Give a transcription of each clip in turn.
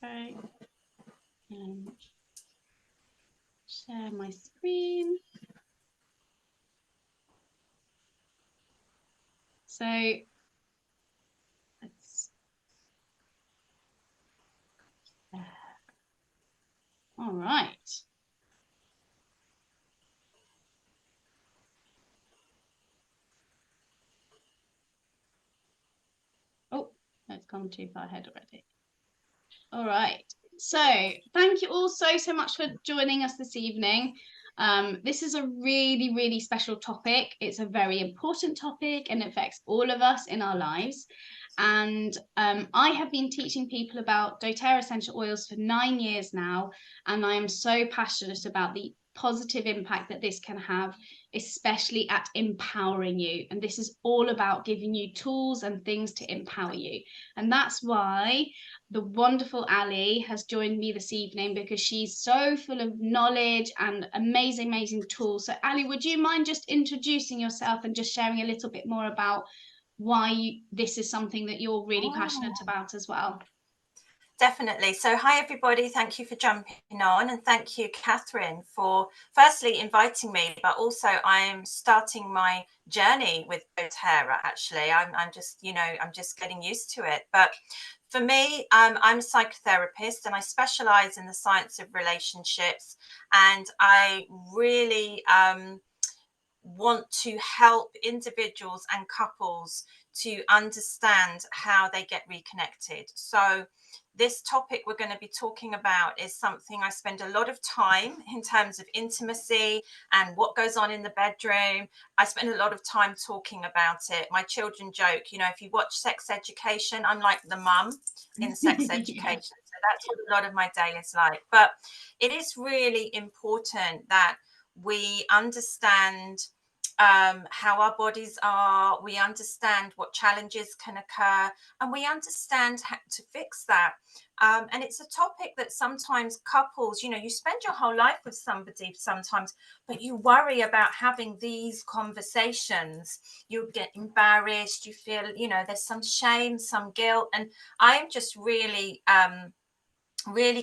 Okay. And share my screen. So let's. All right. Oh, it's gone too far ahead already. All right. So thank you all so much for joining us this evening. This is a really, really special topic. It's a very important topic and it affects all of us in our lives. And I have been teaching people about doTERRA essential oils for 9 years now, and I am so passionate about the positive impact that this can have, especially at empowering you. And this is all about giving you tools and things to empower you. And that's why the wonderful Ali has joined me this evening, because she's so full of knowledge and amazing tools. So Ali, would you mind just introducing yourself and just sharing a little bit more about why this is something that you're really passionate about as well? Definitely. So hi, everybody. Thank you for jumping on, and thank you, Catherine, for firstly inviting me, but also I'm starting my journey with doTERRA. Actually, I'm just, I'm just getting used to it. But for me, I'm a psychotherapist and I specialize in the science of relationships, and I really want to help individuals and couples to understand how they get reconnected. So this topic we're going to be talking about is something I spend a lot of time in terms of intimacy and what goes on in the bedroom. I spend a lot of time talking about it. My children joke, if you watch Sex Education, I'm like the mum in Sex Education. Yeah. So that's what a lot of my day is like. But it is really important that we understand how our bodies are, we understand what challenges can occur, and we understand how to fix that. And it's a topic that sometimes couples, you spend your whole life with somebody sometimes, but you worry about having these conversations. You get embarrassed, you feel, there's some shame, some guilt. And I'm just really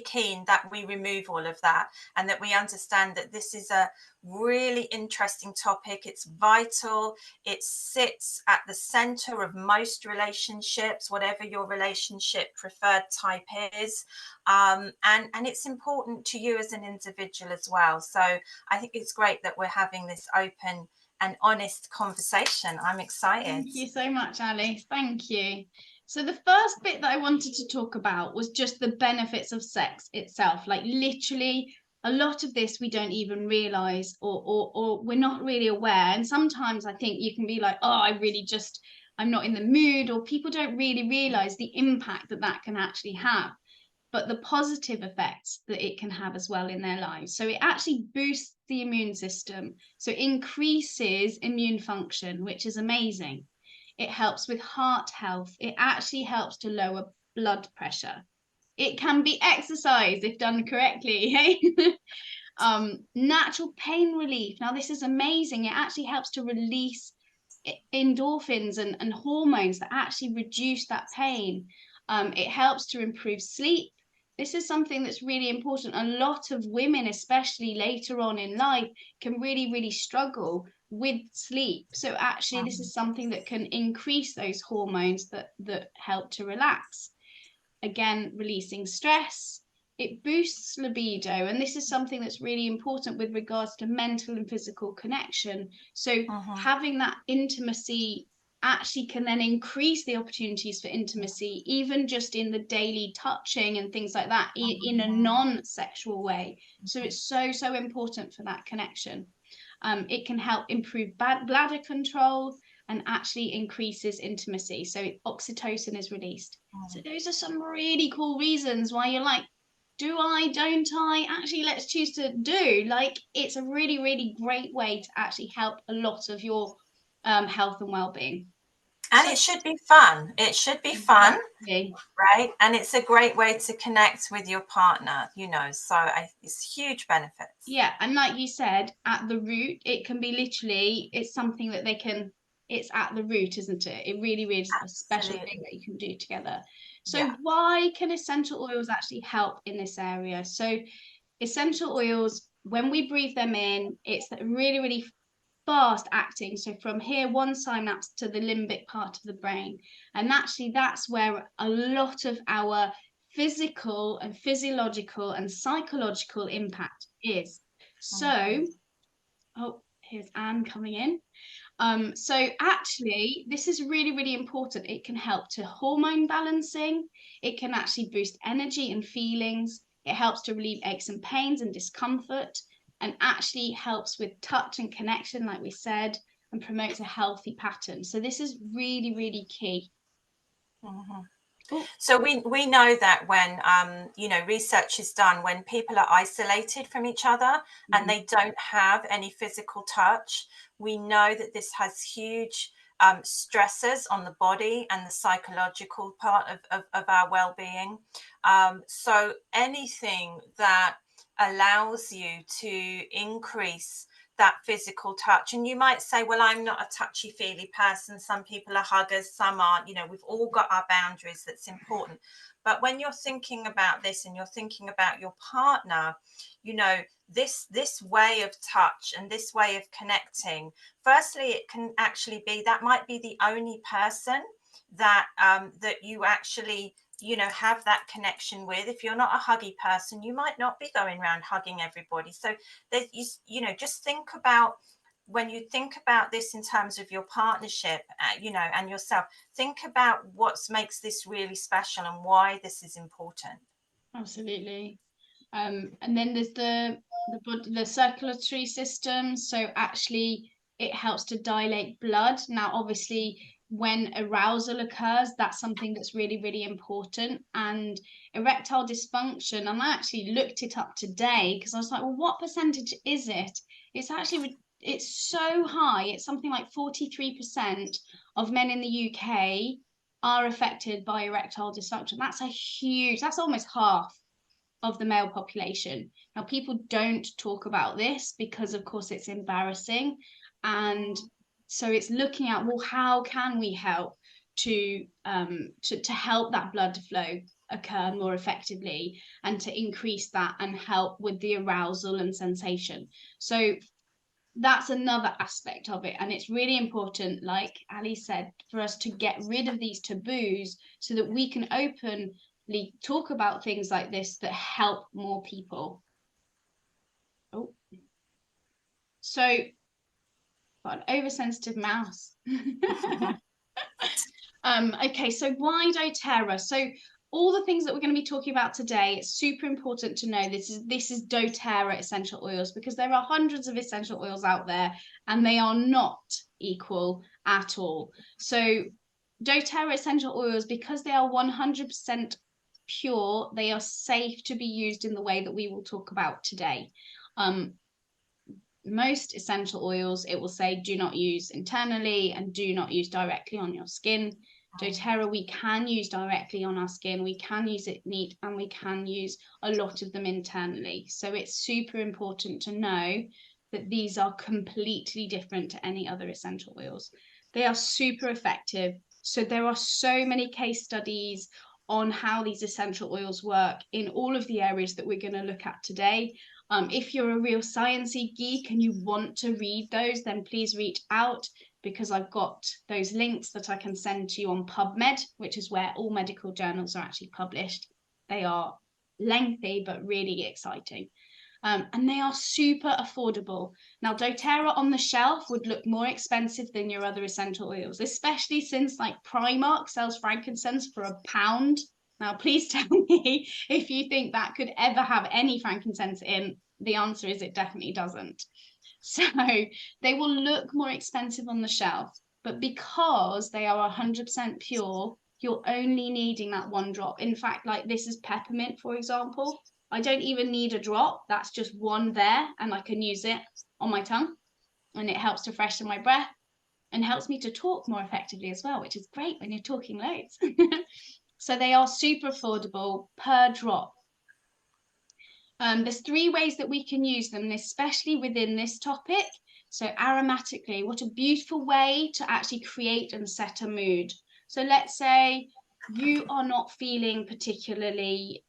keen that we remove all of that and that we understand that this is a really interesting topic. It's vital. It sits at the center of most relationships, whatever your relationship preferred type is. And it's important to you as an individual as well. So I think it's great that we're having this open and honest conversation. I'm excited. Thank you so much, Ali. Thank you. So the first bit that I wanted to talk about was just the benefits of sex itself. Like literally a lot of this we don't even realize, or we're not really aware. And sometimes I think you can be like, oh, I'm not in the mood, or people don't really realize the impact that that can actually have, but the positive effects that it can have as well in their lives. So it actually boosts the immune system. So it increases immune function, which is amazing. It helps with heart health. It actually helps to lower blood pressure. It can be exercised if done correctly. Hey? Natural pain relief. Now, this is amazing. It actually helps to release endorphins and hormones that actually reduce that pain. It helps to improve sleep. This is something that's really important. A lot of women, especially later on in life, can really struggle with sleep. So actually, this is something that can increase those hormones that help to relax. Again, releasing stress. It boosts libido, and this is something that's really important with regards to mental and physical connection. So having that intimacy actually can then increase the opportunities for intimacy, even just in the daily touching and things like that, in a non-sexual way. So it's so important for that connection. It can help improve bladder control and actually increases intimacy. So oxytocin is released. So those are some really cool reasons why you're like, do I, don't I? Actually, let's choose to do. Like, it's a really great way to actually help a lot of your health and well-being. And So, it should be fun. It should be fun, exactly. right? And it's a great way to connect with your partner, so it's huge benefits. Yeah, and like you said, at the root, it can be literally, it's something that they can it's at the root, isn't it? It really, really is a special thing Absolutely. that you can do together. So Yeah. why can essential oils actually help in this area? So essential oils, when we breathe them in, it's really, really fast acting. So from here, one synapse to the limbic part of the brain. And actually, that's where a lot of our physical and physiological and psychological impact is. So, oh, here's Anne coming in. So actually, this is really, really important. It can help to hormone balancing. It can actually boost energy and feelings. It helps to relieve aches and pains and discomfort, and actually helps with touch and connection, like we said, and promotes a healthy pattern. So this is really, really key. Mm-hmm. Oh, So we know that when research is done, when people are isolated from each other and they don't have any physical touch, we know that this has huge stressors on the body and the psychological part of our well-being. So anything that allows you to increase that physical touch. And you might say, well, I'm not a touchy feely person. Some people are huggers, some aren't. We've all got our boundaries. That's important. But when you're thinking about this and you're thinking about your partner, this way of touch and this way of connecting, firstly, it can actually be that might be the only person that that you actually have that connection with. If you're not a huggy person, you might not be going around hugging everybody. So there's just think about, when you think about this in terms of your partnership, and yourself, think about what makes this really special and why this is important. absolutely. And then there's the circulatory system. So actually, it helps to dilate blood. Now, obviously, when arousal occurs, that's something that's really, really important. And erectile dysfunction, and I actually looked it up today because I was like, well, what percentage is it? It's so high. It's something like 43% of men in the UK are affected by erectile dysfunction. That's almost half of the male population. Now, people don't talk about this because, of course, it's embarrassing. And so it's looking at, well, how can we help to help that blood flow occur more effectively and to increase that and help with the arousal and sensation. So that's another aspect of it. And it's really important, like Ali said, for us to get rid of these taboos so that we can openly talk about things like this that help more people. Oh, so got an oversensitive mouse. Okay, so why doTERRA? So all the things that we're going to be talking about today, it's super important to know this is doTERRA essential oils, because there are hundreds of essential oils out there and they are not equal at all. So doTERRA essential oils, because they are 100% pure, they are safe to be used in the way that we will talk about today. Most essential oils, it will say do not use internally and do not use directly on your skin. doTERRA we can use directly on our skin, we can use it neat, and we can use a lot of them internally. So it's super important to know that these are completely different to any other essential oils. They are super effective. So there are so many case studies on how these essential oils work in all of the areas that we're going to look at today. If you're a real sciencey geek and you want to read those, then please reach out, because I've got those links that I can send to you on PubMed, which is where all medical journals are actually published. They are lengthy, but really exciting. And they are super affordable. Now, doTERRA on the shelf would look more expensive than your other essential oils, especially since like Primark sells frankincense for £1. Now, please tell me if you think that could ever have any frankincense in. The answer is it definitely doesn't. So they will look more expensive on the shelf, but because they are 100% pure, you're only needing that one drop. In fact, like this is peppermint, for example. I don't even need a drop. That's just one there, and I can use it on my tongue, and it helps to freshen my breath and helps me to talk more effectively as well, which is great when you're talking loads. So they are super affordable per drop. There's 3 ways that we can use them, especially within this topic. So aromatically, what a beautiful way to actually create and set a mood. So let's say you are not feeling particularly,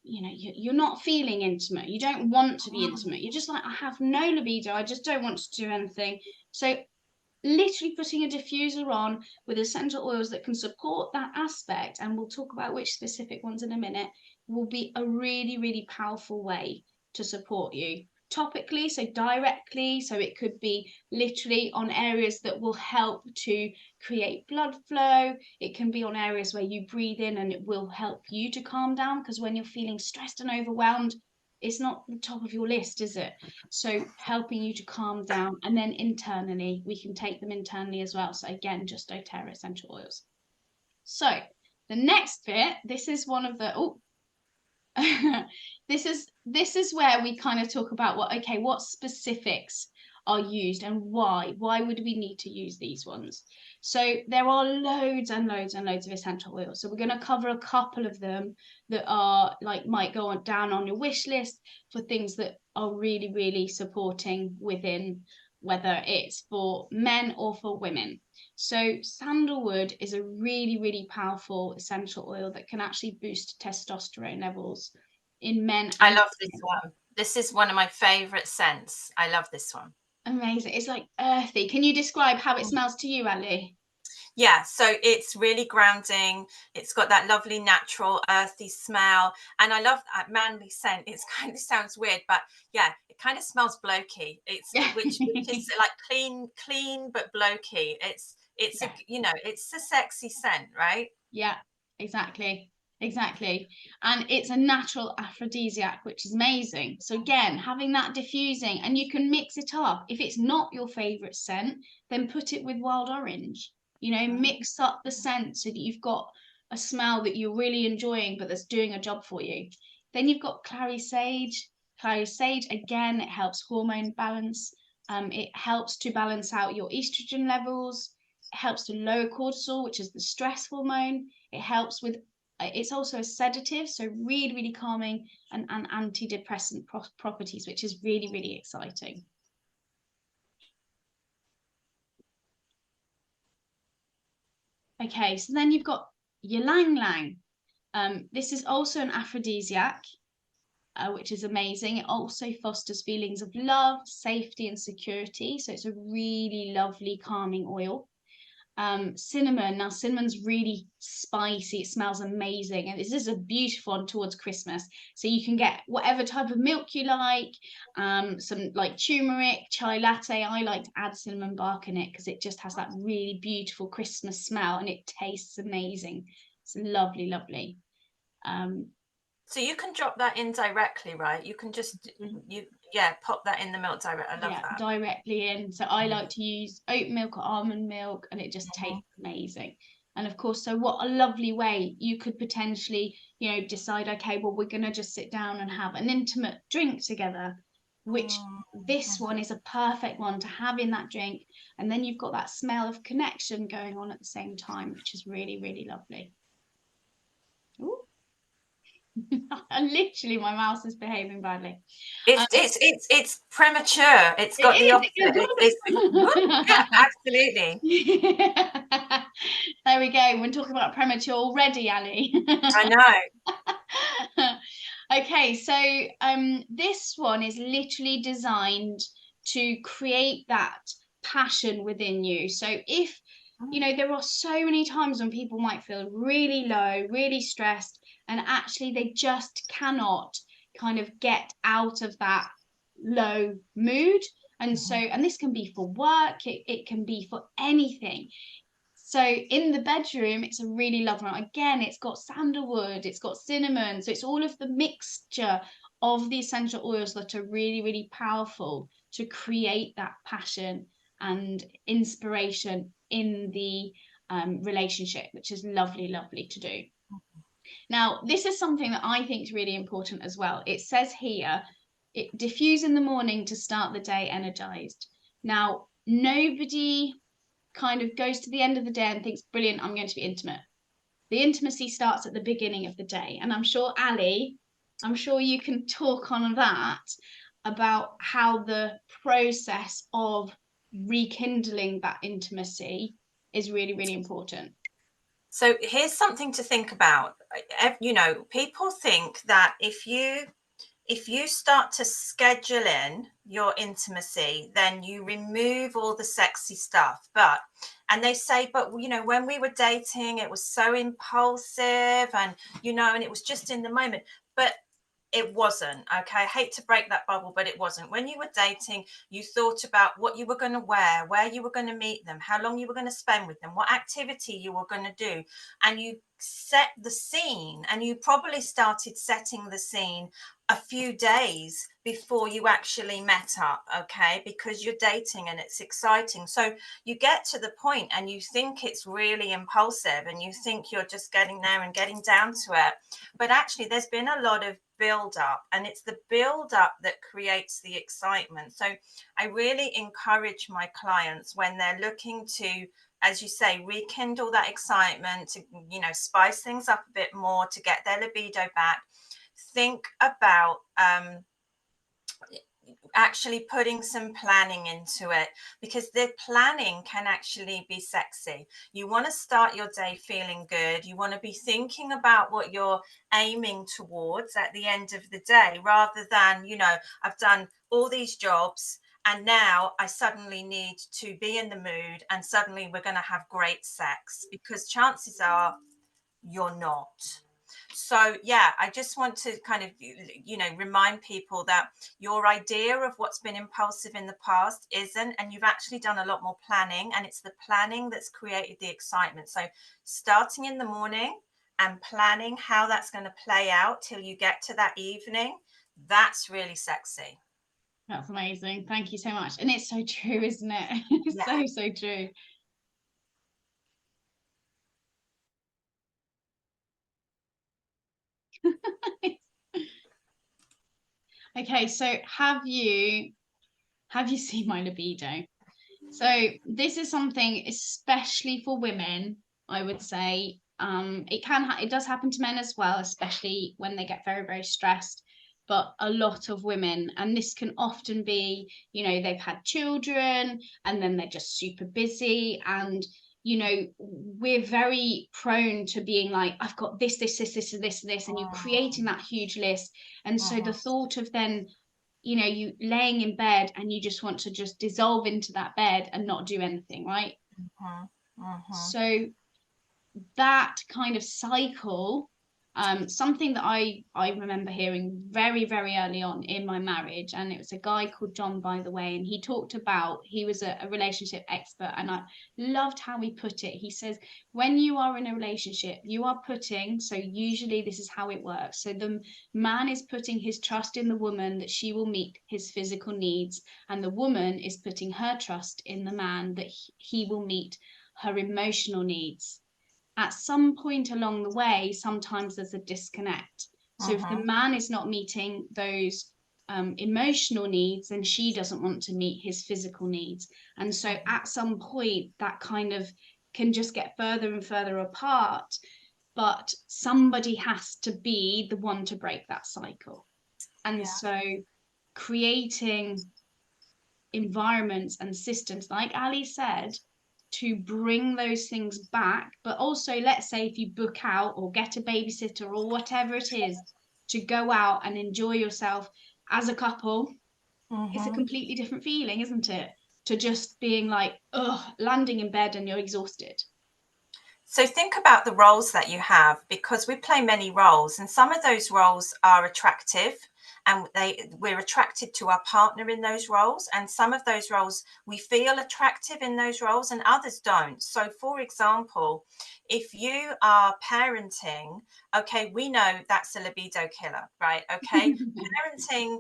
you're not feeling intimate. You don't want to be intimate. You're just like, I have no libido. I just don't want to do anything. So literally putting a diffuser on with essential oils that can support that aspect, and we'll talk about which specific ones in a minute, will be a really, really powerful way to support you topically, so directly. So it could be literally on areas that will help to create blood flow. It can be on areas where you breathe in and it will help you to calm down, because when you're feeling stressed and overwhelmed, it's not the top of your list, is it? So helping you to calm down. And then internally, we can take them internally as well. So again, just doTERRA essential oils. So the next bit, this is one of the, this is where we kind of talk about what specifics are used and why would we need to use these ones. So there are loads and loads and loads of essential oils, so we're going to cover a couple of them that are like might go on down on your wish list for things that are really, really supporting within, whether it's for men or for women. So sandalwood is a really, really powerful essential oil that can actually boost testosterone levels in men. I love this one. This is one of my favorite scents. I love this one. Amazing. It's like earthy. Can you describe how it smells to you, Ali? Yeah, so it's really grounding. It's got that lovely natural earthy smell, and I love that manly scent. It kind of sounds weird, but yeah, it kind of smells blokey. Which is like clean but blokey. It's Yeah. it's a sexy scent, right? Yeah, exactly. And it's a natural aphrodisiac, which is amazing. So again, having that diffusing, and you can mix it up. If it's not your favorite scent, then put it with wild orange. Mix up the scent so that you've got a smell that you're really enjoying, but that's doing a job for you. Then you've got clary sage. Clary sage, again, it helps hormone balance. It helps to balance out your estrogen levels. It helps to lower cortisol, which is the stress hormone. It helps with, it's also a sedative, so really, really calming, and antidepressant properties, which is really, really exciting. Okay, so then you've got ylang ylang. This is also an aphrodisiac, which is amazing. It also fosters feelings of love, safety, and security. So it's a really lovely calming oil. Cinnamon. Now, cinnamon's really spicy. It smells amazing, and this is a beautiful one towards Christmas. So you can get whatever type of milk you like. Some like turmeric, chai latte. I like to add cinnamon bark in it because it just has that really beautiful Christmas smell, and it tastes amazing. It's lovely, lovely. So you can drop that in directly, right? You can just pop that in the milk direct. I love that. Directly in. So I like to use oat milk or almond milk, and it just tastes amazing. And of course, so what a lovely way you could potentially, decide, okay, well, we're going to just sit down and have an intimate drink together, which this one is a perfect one to have in that drink. And then you've got that smell of connection going on at the same time, which is really, really lovely. Ooh. Literally, my mouse is behaving badly. It's premature. It's got the opposite. Yeah, absolutely. There we go. We're talking about premature already, Ali. I know. Okay, so this one is literally designed to create that passion within you. So if there are so many times when people might feel really low, really stressed, and actually they just cannot kind of get out of that low mood. And so, and this can be for work, it can be for anything. So in the bedroom, it's a really lovely one. Again, it's got sandalwood, it's got cinnamon. So it's all of the mixture of the essential oils that are really, really powerful to create that passion and inspiration in the relationship, which is lovely, lovely to do. Now, this is something that I think is really important as well. It says here, diffuse in the morning to start the day energized. Now, nobody kind of goes to the end of the day and thinks, brilliant, I'm going to be intimate. The intimacy starts at the beginning of the day. And I'm sure, Ali, I'm sure you can talk on that. about how the process of rekindling that intimacy is really, really important. So here's something to think about. You know, people think that if you start to schedule in your intimacy, then you remove all the sexy stuff. And they say, but you know, when we were dating, it was so impulsive, and you know, and it was just in the moment. But it wasn't. Okay, I hate to break that bubble, but it wasn't. When you were dating, you thought about what you were going to wear, where you were going to meet them, how long you were going to spend with them, what activity you were going to do, and you set the scene. And you probably started setting the scene a few days before you actually met up, okay, because you're dating and it's exciting. So you get to the point and you think it's really impulsive, and you think you're just getting there and getting down to it, but actually there's been a lot of build up, and it's the build up that creates the excitement. So I really encourage my clients, when they're looking to, as you say, rekindle that excitement, to, you know, spice things up a bit more, to get their libido back, think about actually putting some planning into it, because the planning can actually be sexy. You want to start your day feeling good. You want to be thinking about what you're aiming towards at the end of the day, rather than, you know, I've done all these jobs and now I suddenly need to be in the mood and suddenly we're going to have great sex, because chances are you're not. So yeah, I just want to kind of, you know, remind people that your idea of what's been impulsive in the past isn't, and you've actually done a lot more planning, and it's the planning that's created the excitement. So starting in the morning and planning how that's going to play out till you get to that evening, that's really sexy. That's amazing. Thank you so much. And it's so true, isn't it? It's Yeah. so true. Okay, so have you seen my libido? So this is something especially for women, I would say. It does happen to men as well, especially when they get very, very stressed. But a lot of women, and this can often be, you know, they've had children and then they're just super busy. And, you know, we're very prone to being like, I've got this, and you're creating that huge list. And so the Mhm, thought of then, you know, you laying in bed and you just want to just dissolve into that bed and not do anything, right? mhm, mhm, So that kind of cycle, something that I remember hearing very, very early on in my marriage, and it was a guy called John, by the way, and he talked about, he was a relationship expert, and I loved how he put it. He says, when you are in a relationship, you are putting, so usually this is how it works. So the man is putting his trust in the woman that she will meet his physical needs, and the woman is putting her trust in the man that he will meet her emotional needs. At some point along the way, sometimes there's a disconnect. So if the mhm, man is not meeting those emotional needs, then she doesn't want to meet his physical needs. And so mhm. at some point, that kind of can just get further and further apart. But somebody has to be the one to break that cycle. And Yeah. so creating environments and systems, like Ali said, to bring those things back. But also, let's say if you book out or get a babysitter or whatever it is, to go out and enjoy yourself as a couple, it's a Mhm. completely different feeling, isn't it? To just being like, ugh, landing in bed and you're exhausted. So think about the roles that you have, because we play many roles, and some of those roles are attractive, and we're attracted to our partner in those roles, and some of those roles we feel attractive in those roles and others don't. So for example, if you are parenting, okay, we know that's a libido killer, right? Okay, parenting,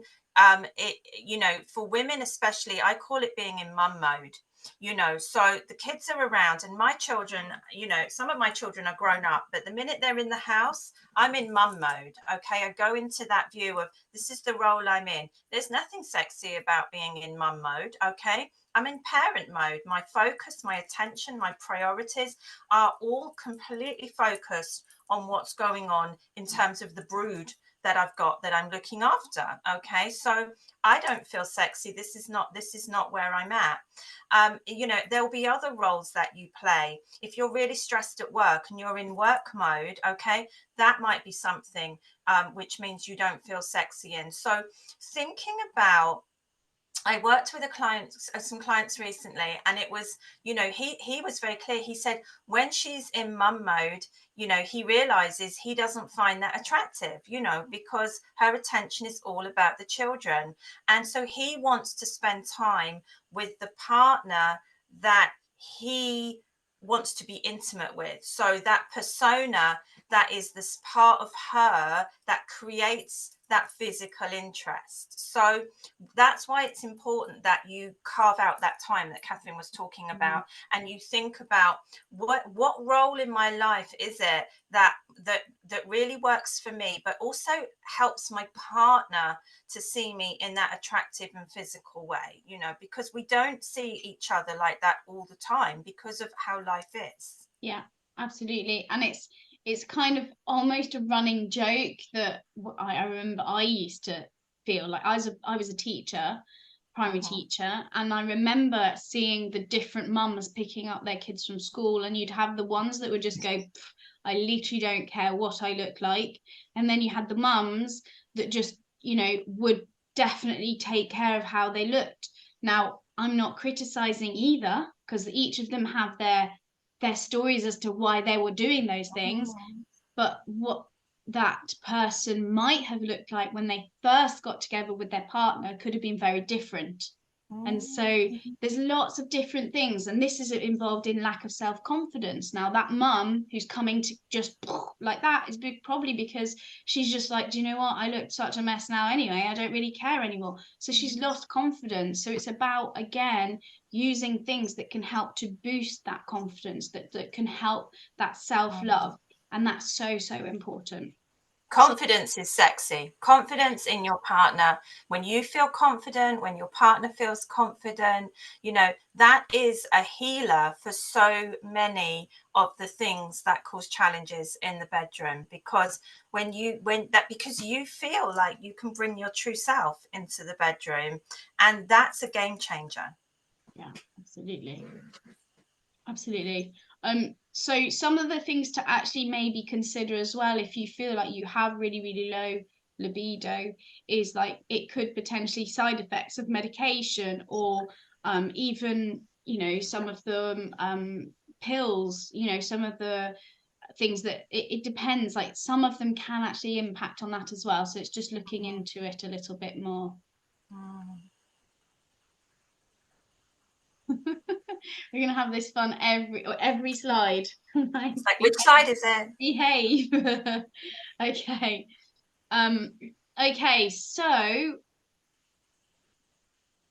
it, you know, for women especially, I call it being in mum mode. You know, so the kids are around, and my children, you know, some of my children are grown up, but the minute they're in the house, I'm in mum mode. Okay, I go into that view of, this is the role I'm in. There's nothing sexy about being in mum mode. Okay, I'm in parent mode. My focus, my attention, my priorities are all completely focused on what's going on in terms of the brood that I've got that I'm looking after. Okay, so I don't feel sexy. This is not where I'm at. You know, there'll be other roles that you play. If you're really stressed at work and you're in work mode, okay, that might be something which means you don't feel sexy in. So thinking about, I worked with a client, some clients recently, and it was, you know, he was very clear. He said when she's in mum mode, you know, he realizes he doesn't find that attractive, you know, because her attention is all about the children. And so he wants to spend time with the partner that he wants to be intimate with. So that persona, that is this part of her that creates that physical interest. So that's why it's important that you carve out that time that Catherine was talking about, and you think about what role in my life is it that really works for me, but also helps my partner to see me in that attractive and physical way, you know, because we don't see each other like that all the time because of how life is. Yeah, absolutely. And it's kind of almost a running joke that I remember I used to feel like I was a teacher, primary teacher, and I remember seeing the different mums picking up their kids from school, and you'd have the ones that would just go, I literally don't care what I look like. And then you had the mums that just, you know, would definitely take care of how they looked. Now, I'm not criticizing either, because each of them have their stories as to why they were doing those things, but what that person might have looked like when they first got together with their partner could have been very different. And so there's lots of different things, and this is involved in lack of self-confidence. Now that mum who's coming to just like that is probably because she's just like, do you know what, I look such a mess now anyway, I don't really care anymore. So she's lost confidence. So it's about, again, using things that can help to boost that confidence, that can help that self-love. And that's so important. Confidence is sexy. Confidence in your partner. When you feel confident, when your partner feels confident, you know, that is a healer for so many of the things that cause challenges in the bedroom. Because because you feel like you can bring your true self into the bedroom, and that's a game changer. Yeah, absolutely. Absolutely. So some of the things to actually maybe consider as well, if you feel like you have really low libido, is like it could potentially side effects of medication, or even, you know, some of the pills, you know, some of the things that it depends, like some of them can actually impact on that as well. So it's just looking into it a little bit more. We're gonna have this fun every slide. It's like, which side is it? Behave. Okay. Okay, so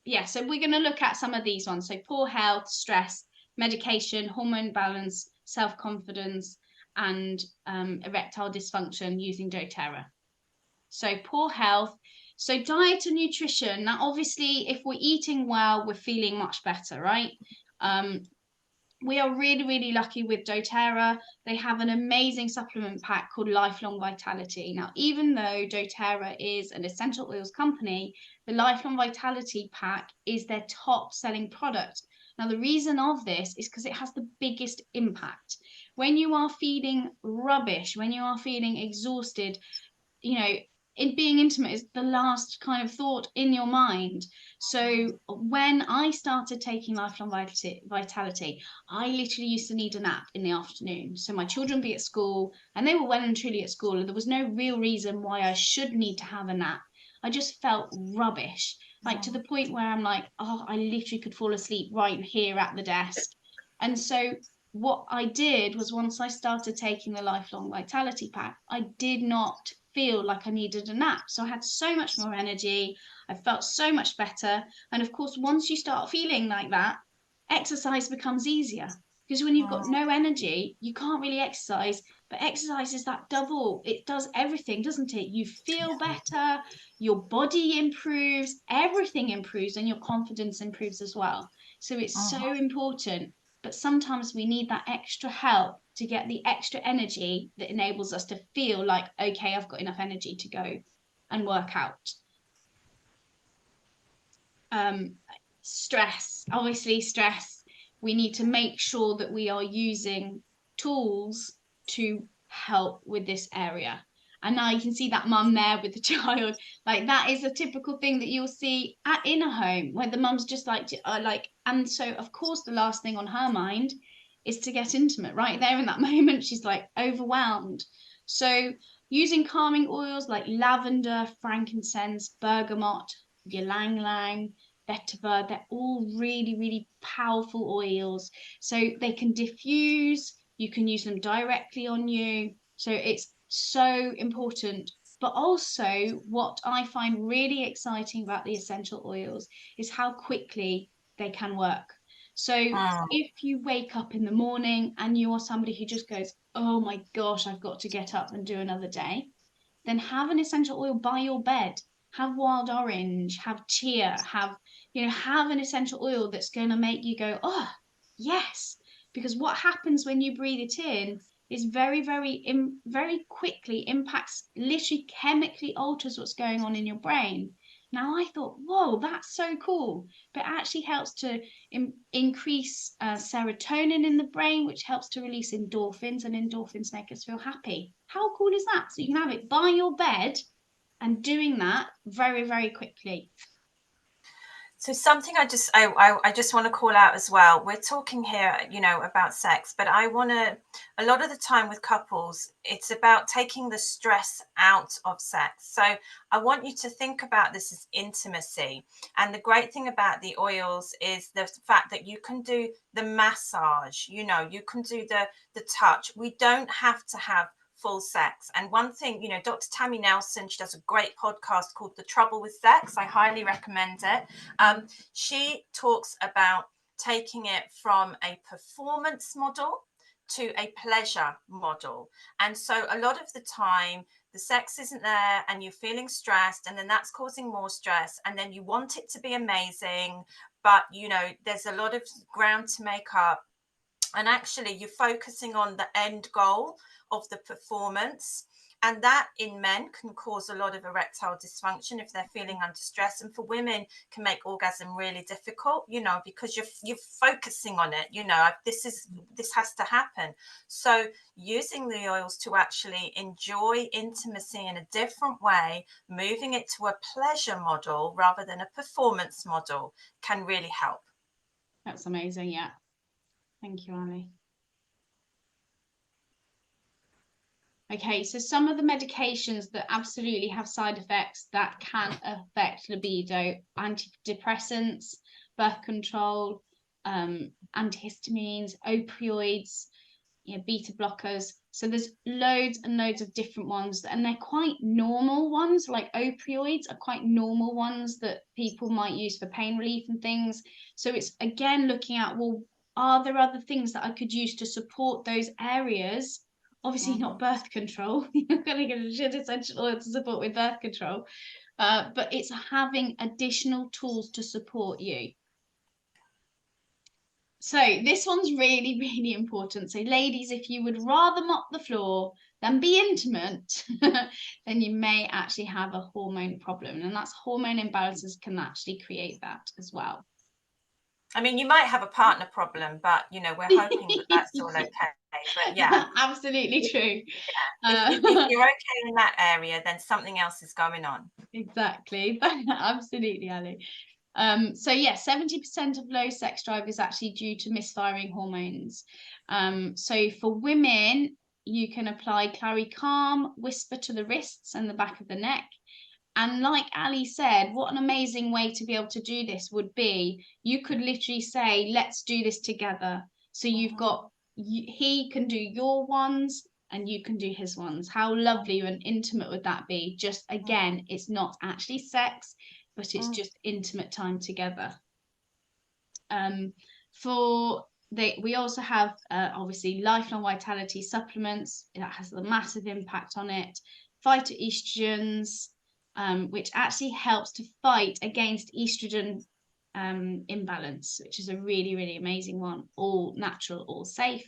yeah, so we're going to look at some of these ones. So poor health, stress, medication, hormone balance, self-confidence, and erectile dysfunction using doTERRA. So poor health. So diet and nutrition. Now, obviously, if we're eating well, we're feeling much better, right? We are really lucky with doTERRA. They have an amazing supplement pack called Lifelong Vitality. Now, even though doTERRA is an essential oils company, the Lifelong Vitality pack is their top selling product. Now, the reason of this is because it has the biggest impact. When you are feeling rubbish, when you are feeling exhausted, you know, in being intimate is the last kind of thought in your mind. So when I started taking Lifelong Vitality, I literally used to need a nap in the afternoon. So my children would be at school, and they were well and truly at school, and there was no real reason why I should need to have a nap. I just felt rubbish, like to the point where I'm like, oh, I literally could fall asleep right here at the desk. And so what I did was, once I started taking the Lifelong Vitality pack, I did not feel like I needed a nap. So I had so much more energy. I felt so much better. And of course, once you start feeling like that, exercise becomes easier, because when you've got no energy, you can't really exercise. But exercise is that double, it does everything, doesn't it? You feel better, your body improves, everything improves, and your confidence improves as well. So it's so important. But sometimes we need that extra help to get the extra energy that enables us to feel like, okay, I've got enough energy to go and work out. Stress, obviously stress, we need to make sure that we are using tools to help with this area. And now you can see that mum there with the child, like that is a typical thing that you'll see in a home where the mum's just like, and so of course the last thing on her mind is to get intimate right there in that moment. She's like overwhelmed. So using calming oils like lavender, frankincense, bergamot, ylang ylang, vetiver, they're all really, really powerful oils. So they can diffuse, you can use them directly on you. So it's so important. But also, what I find really exciting about the essential oils is how quickly they can work. So if you wake up in the morning and you are somebody who just goes, oh my gosh, I've got to get up and do another day, then have an essential oil by your bed. Have wild orange, have chia, have an essential oil that's going to make you go, oh yes. Because what happens when you breathe it in is very quickly impacts, literally chemically alters what's going on in your brain. Now I thought, whoa, that's so cool. But it actually helps to increase serotonin in the brain, which helps to release endorphins, and endorphins make us feel happy. How cool is that? So you can have it by your bed and doing that very, very quickly. So something I just want to call out as well. We're talking here, about sex, but I want to, a lot of the time with couples, it's about taking the stress out of sex. So I want you to think about this as intimacy. And the great thing about the oils is the fact that you can do the massage, you can do the touch. We don't have to have full sex. And one thing, Dr. Tammy Nelson, she does a great podcast called The Trouble with Sex. I highly recommend it. She talks about taking it from a performance model to a pleasure model. And so a lot of the time, the sex isn't there and you're feeling stressed, and then that's causing more stress. And then you want it to be amazing, but, there's a lot of ground to make up. And actually you're focusing on the end goal of the performance, and that in men can cause a lot of erectile dysfunction if they're feeling under stress, and for women can make orgasm really difficult, because you're focusing on it, this has to happen. So using the oils to actually enjoy intimacy in a different way, moving it to a pleasure model rather than a performance model, can really help. That's amazing. Yeah, thank you, Ali. Okay, so some of the medications that absolutely have side effects that can affect libido: antidepressants, birth control, antihistamines, opioids, beta blockers. So there's loads and loads of different ones, and they're quite normal ones. Like opioids are quite normal ones that people might use for pain relief and things. So it's again looking at, well, are there other things that I could use to support those areas? Obviously not birth control. You're going to get a shit essential oil to support with birth control, but it's having additional tools to support you. So this one's really, really important. So ladies, if you would rather mop the floor than be intimate, then you may actually have a hormone problem. And that's hormone imbalances can actually create that as well. I mean, you might have a partner problem, but, we're hoping that that's all okay. But yeah. Absolutely true. Yeah. If you're okay in that area, then something else is going on. Exactly. Absolutely, Ali. So yeah, 70% of low sex drive is actually due to misfiring hormones. So for women, you can apply Clary Calm, whisper to the wrists and the back of the neck. And like Ali said, what an amazing way to be able to do this would be, you could literally say, let's do this together. So you've got, he can do your ones and you can do his ones. How lovely and intimate would that be? Just again, it's not actually sex, but it's just intimate time together. We also have obviously lifelong vitality supplements that has a massive impact on it. Phytoestrogens, which actually helps to fight against estrogen imbalance, which is a really, really amazing one. All natural, all safe.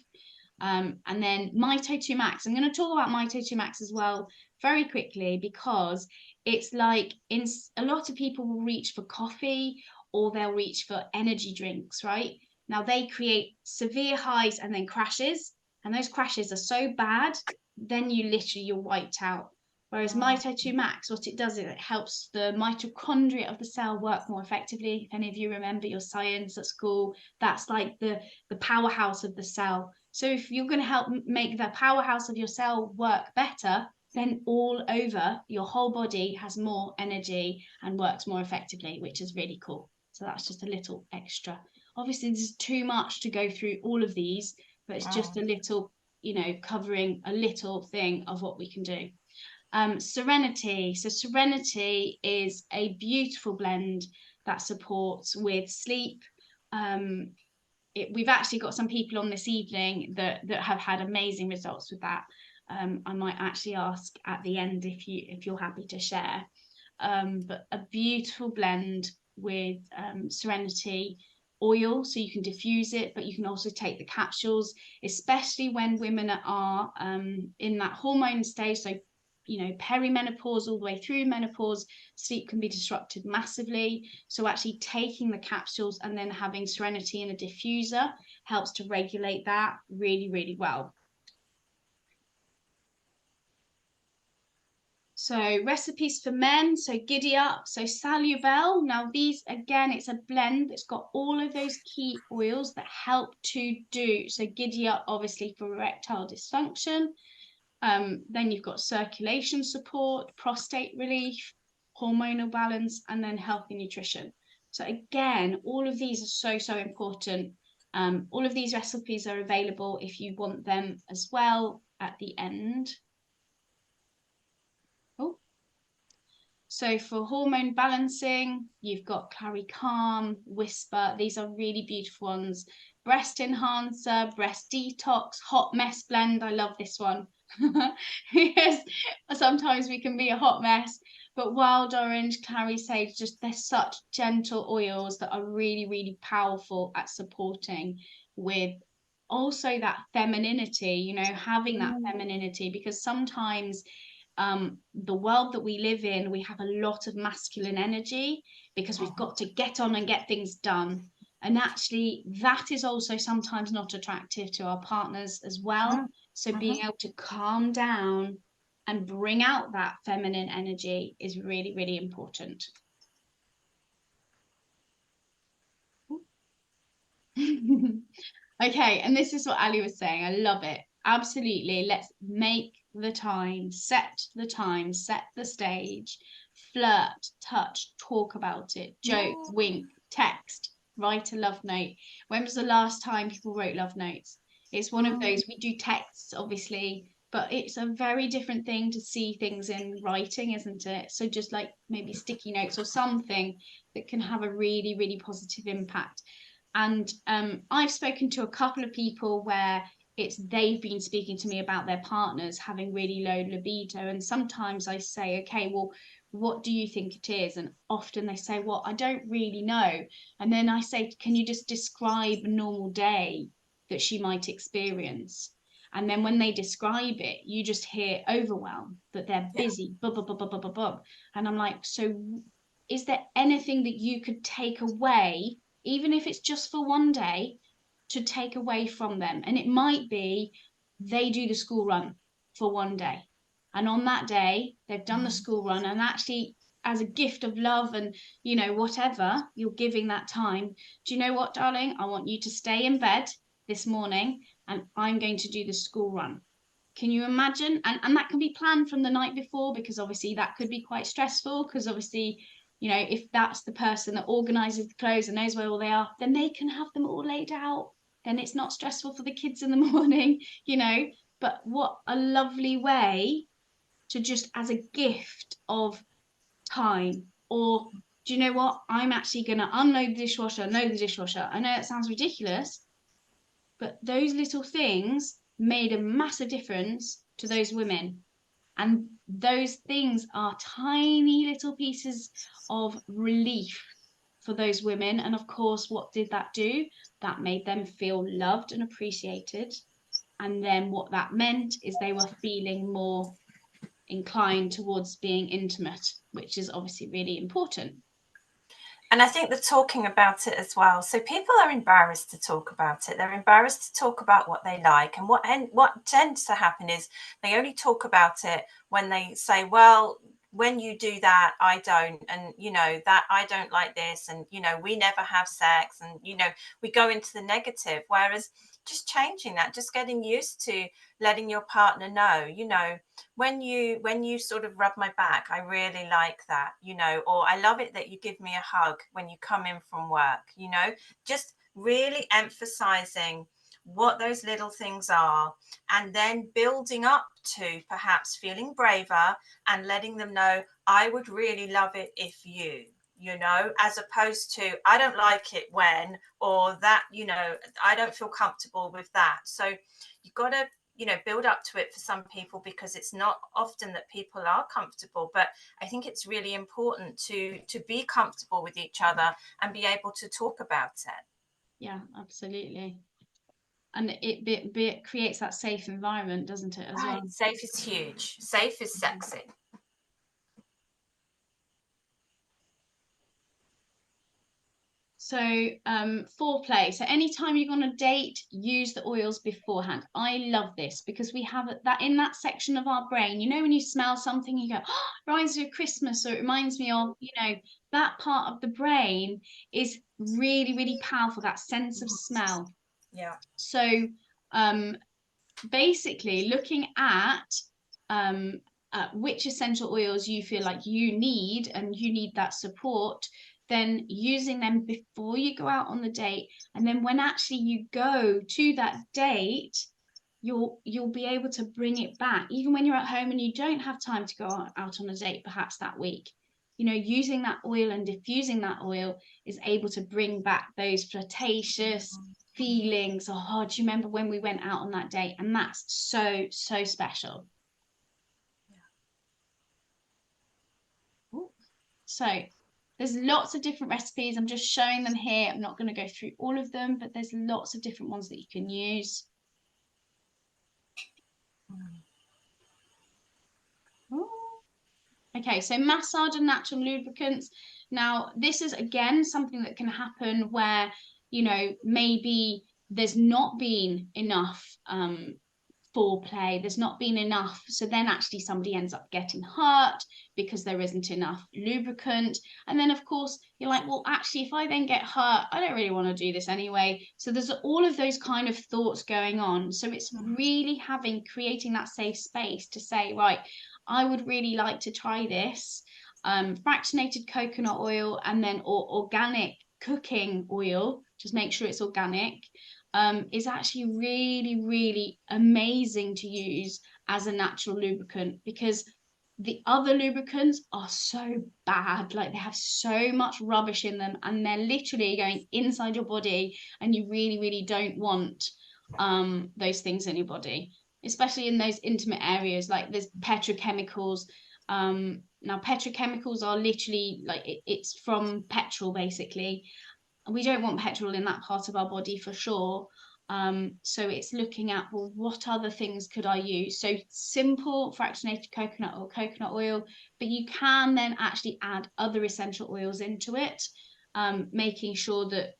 And then Mito 2 Max. I'm going to talk about Mito 2 Max as well very quickly, because it's like a lot of people will reach for coffee or they'll reach for energy drinks, right? Now they create severe highs and then crashes, and those crashes are so bad, then you're wiped out. Whereas Mito 2 Max, what it does is it helps the mitochondria of the cell work more effectively. If any of you remember your science at school, that's like the powerhouse of the cell. So if you're going to help make the powerhouse of your cell work better, then all over your whole body has more energy and works more effectively, which is really cool. So that's just a little extra. Obviously, there's too much to go through all of these, but it's just a little, covering a little thing of what we can do. Serenity. So Serenity is a beautiful blend that supports with sleep. We've actually got some people on this evening that have had amazing results with that. I might actually ask at the end if you're happy to share. But a beautiful blend with Serenity oil, so you can diffuse it, but you can also take the capsules, especially when women are in that hormone stage. So perimenopause all the way through menopause, sleep can be disrupted massively. So actually taking the capsules and then having Serenity in a diffuser helps to regulate that really, really well. So recipes for men, so Giddy Up, so Salubel. Now these, again, it's a blend that's got all of those key oils that help to do. So Giddy Up, obviously, for erectile dysfunction. Then you've got circulation support, prostate relief, hormonal balance, and then healthy nutrition. So again, all of these are so important. All of these recipes are available if you want them as well at the end. Oh. So for hormone balancing, you've got Clary Calm, Whisper. These are really beautiful ones. Breast Enhancer, Breast Detox, Hot Mess Blend. I love this one. Yes, sometimes we can be a hot mess, but Wild Orange, Clary Sage, they're such gentle oils that are really, really powerful at supporting with also that femininity, having that femininity, because sometimes the world that we live in, we have a lot of masculine energy because we've got to get on and get things done. And actually, that is also sometimes not attractive to our partners as well. So being able to calm down and bring out that feminine energy is really, really important. Okay, and this is what Ali was saying. I love it. Absolutely. Let's make the time, set the stage, flirt, touch, talk about it, joke, wink, text, write a love note. When was the last time people wrote love notes? It's one of those, we do texts, obviously, but it's a very different thing to see things in writing, isn't it? So just like maybe sticky notes or something that can have a really, really positive impact. And I've spoken to a couple of people where they've been speaking to me about their partners having really low libido. And sometimes I say, okay, well, what do you think it is? And often they say, well, I don't really know. And then I say, can you just describe a normal day that she might experience? And then when they describe it, you just hear overwhelm, that they're busy, blah, blah, blah, blah, blah, blah, blah. And I'm like, so is there anything that you could take away, even if it's just for one day, to take away from them? And it might be they do the school run for one day. And on that day, they've done the school run, and actually, as a gift of love and, whatever, you're giving that time. Do you know what, darling? I want you to stay in bed this morning and I'm going to do the school run. Can you imagine? And that can be planned from the night before, because obviously that could be quite stressful, because obviously, if that's the person that organizes the clothes and knows where all they are, then they can have them all laid out. Then it's not stressful for the kids in the morning, But what a lovely way to just, as a gift of time. Or do you know what? I'm actually going to unload the dishwasher, load the dishwasher. I know that sounds ridiculous, but those little things made a massive difference to those women. And those things are tiny little pieces of relief for those women. And of course, what did that do? That made them feel loved and appreciated. And then what that meant is they were feeling more inclined towards being intimate, which is obviously really important. And I think they're talking about it as well. So people are embarrassed to talk about it. They're embarrassed to talk about what they like. And what tends to happen is they only talk about it when they say, well, when you do that, I don't, and that I don't like this, and we never have sex, and we go into the negative. Whereas just changing that, just getting used to letting your partner know, when you sort of rub my back, I really like that, or I love it that you give me a hug when you come in from work, just really emphasizing what those little things are, and then building up to perhaps feeling braver and letting them know, I would really love it if as opposed to, I don't like it when, or that, I don't feel comfortable with that. So you've got to, build up to it for some people, because it's not often that people are comfortable. But I think it's really important to be comfortable with each other and be able to talk about it. Yeah, absolutely. And it creates that safe environment, doesn't it, as Right. well? Safe is huge. Safe is sexy. So foreplay. So anytime you're on a date, use the oils beforehand. I love this because we have that in that section of our brain. When you smell something, you go, oh, it reminds me of Christmas, or it reminds me of, that part of the brain is really, really powerful, that sense of smell. Yeah. So basically looking at which essential oils you feel like you need, and you need that support, then using them before you go out on the date. And then when actually you go to that date, you'll be able to bring it back, even when you're at home and you don't have time to go out on a date perhaps that week. Using that oil and diffusing that oil is able to bring back those flirtatious feelings. Oh, do you remember when we went out on that date? And that's so, so special. Ooh. So there's lots of different recipes. I'm just showing them here. I'm not going to go through all of them, but there's lots of different ones that you can use. Ooh. Okay, so massage and natural lubricants. Now, this is again something that can happen where, maybe there's not been enough foreplay, there's not been enough. So then actually somebody ends up getting hurt because there isn't enough lubricant. And then, of course, you're like, well, actually, if I then get hurt, I don't really want to do this anyway. So there's all of those kind of thoughts going on. So it's really creating that safe space to say, right, I would really like to try this. Fractionated coconut oil, and then organic cooking oil, just make sure it's organic, is actually really, really amazing to use as a natural lubricant, because the other lubricants are so bad. Like, they have so much rubbish in them, and they're literally going inside your body, and you really, really don't want those things in your body, especially in those intimate areas. Like, there's petrochemicals. Now petrochemicals are literally like it's from petrol, basically. We don't want petrol in that part of our body for sure. So it's looking at, well, what other things could I use? So simple fractionated coconut oil, but you can then actually add other essential oils into it, making sure that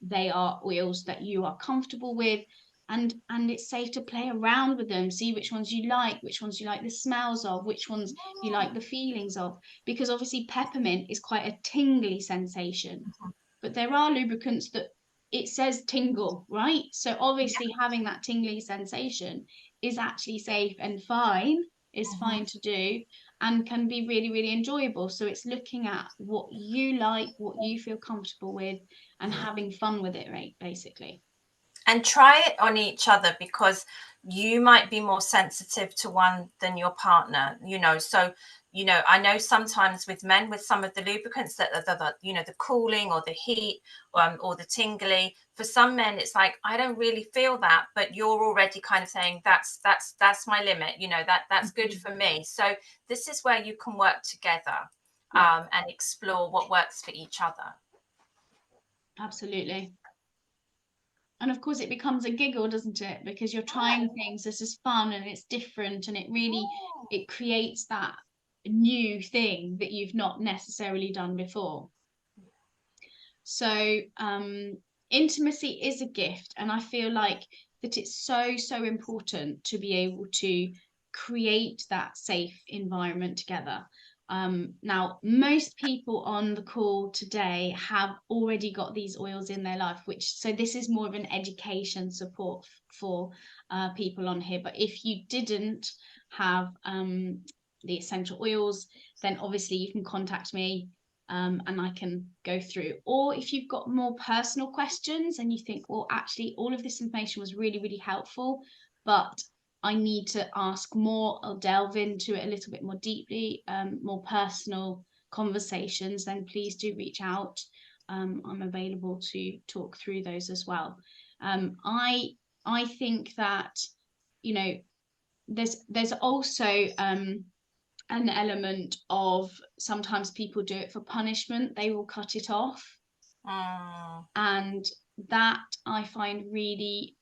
they are oils that you are comfortable with, and it's safe to play around with them, see which ones you like the smells of, which ones you like the feelings of, because obviously peppermint is quite a tingly sensation, but there are lubricants that it says tingle, right? So obviously having that tingly sensation is actually safe and fine, is fine to do, and can be really, really enjoyable. So it's looking at what you like, what you feel comfortable with, and having fun with it, right, basically. And try it on each other, because you might be more sensitive to one than your partner, so I know sometimes with men, with some of the lubricants, that the cooling or the heat, or the tingly, for some men it's like, I don't really feel that, but you're already kind of saying that's my limit, that's good for me. So this is where you can work together, and explore what works for each other. Absolutely. And of course it becomes a giggle, doesn't it? Because you're trying things, this is fun and it's different, and it really, it creates that new thing that you've not necessarily done before. So intimacy is a gift, and I feel like that it's so important to be able to create that safe environment together. Now, most people on the call today have already got these oils in their life, which, so this is more of an education support for people on here. But if you didn't have the essential oils, then obviously you can contact me, and I can go through. Or if you've got more personal questions and you think, well, actually, all of this information was really helpful, but I need to ask more, I'll delve into it a little bit more deeply, more personal conversations, then please do reach out. I'm available to talk through those as well. I think that, you know, there's also an element of, sometimes people do it for punishment, they will cut it off. And that I find really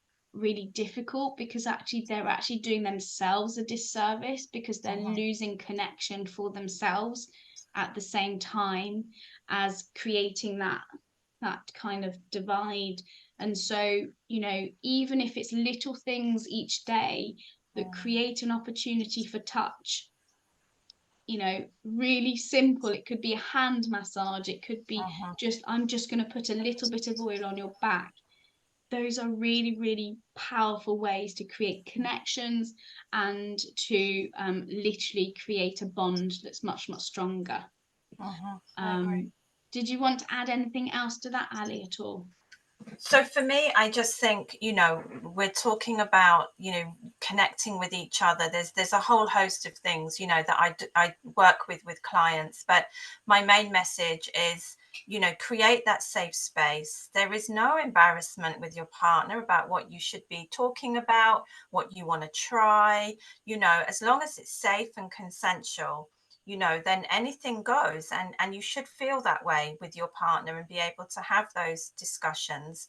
difficult, because actually they're actually doing themselves a disservice, because they're losing connection for themselves at the same time as creating that kind of divide. And so, you know, even if it's little things each day that create an opportunity for touch, you know, really simple, it could be a hand massage, it could be just, I'm just going to put a little bit of oil on your back. Those are really powerful ways to create connections and to literally create a bond that's much stronger. Did you want to add anything else to that, Ali, at all? So for me, I just think, you know, we're talking about, you know, connecting with each other. There's a whole host of things, you know, that I work with clients, but my main message is, you know, create that safe space. There is no embarrassment with your partner about what you should be talking about, what you want to try, you know, as long as it's safe and consensual, you know, then anything goes, and you should feel that way with your partner and be able to have those discussions.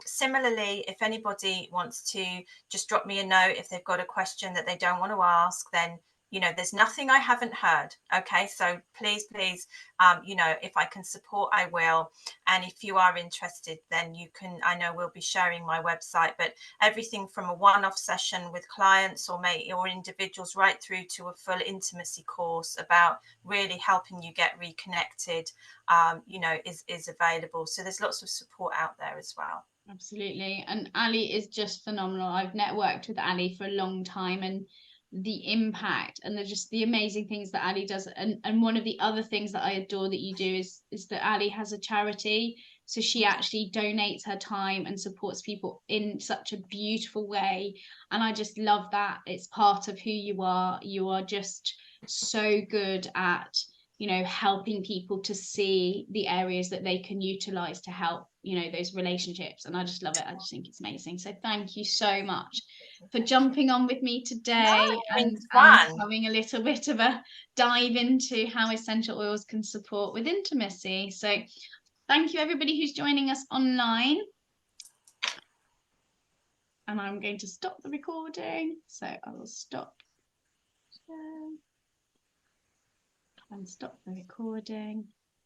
Similarly, if anybody wants to just drop me a note if they've got a question that they don't want to ask, then, you know, there's nothing I haven't heard. Okay, so please, you know, if I can support, I will. And if you are interested, then you can, I know we'll be sharing my website, but everything from a one-off session with clients or individuals right through to a full intimacy course about really helping you get reconnected, you know, is available. So there's lots of support out there as well. Absolutely. And Ali is just phenomenal. I've networked with Ali for a long time, and the impact and the amazing things that Ali does. And one of the other things that I adore that you do is that Ali has a charity. So she actually donates her time and supports people in such a beautiful way. And I just love that. It's part of who you are. You are just so good at, you know, helping people to see the areas that they can utilize to help, you know, those relationships. And I just love it. I just think it's amazing. So thank you so much for jumping on with me today, and having a little bit of a dive into how essential oils can support with intimacy. So thank you everybody who's joining us online. And I'm going to stop the recording. So I will stop and stop the recording.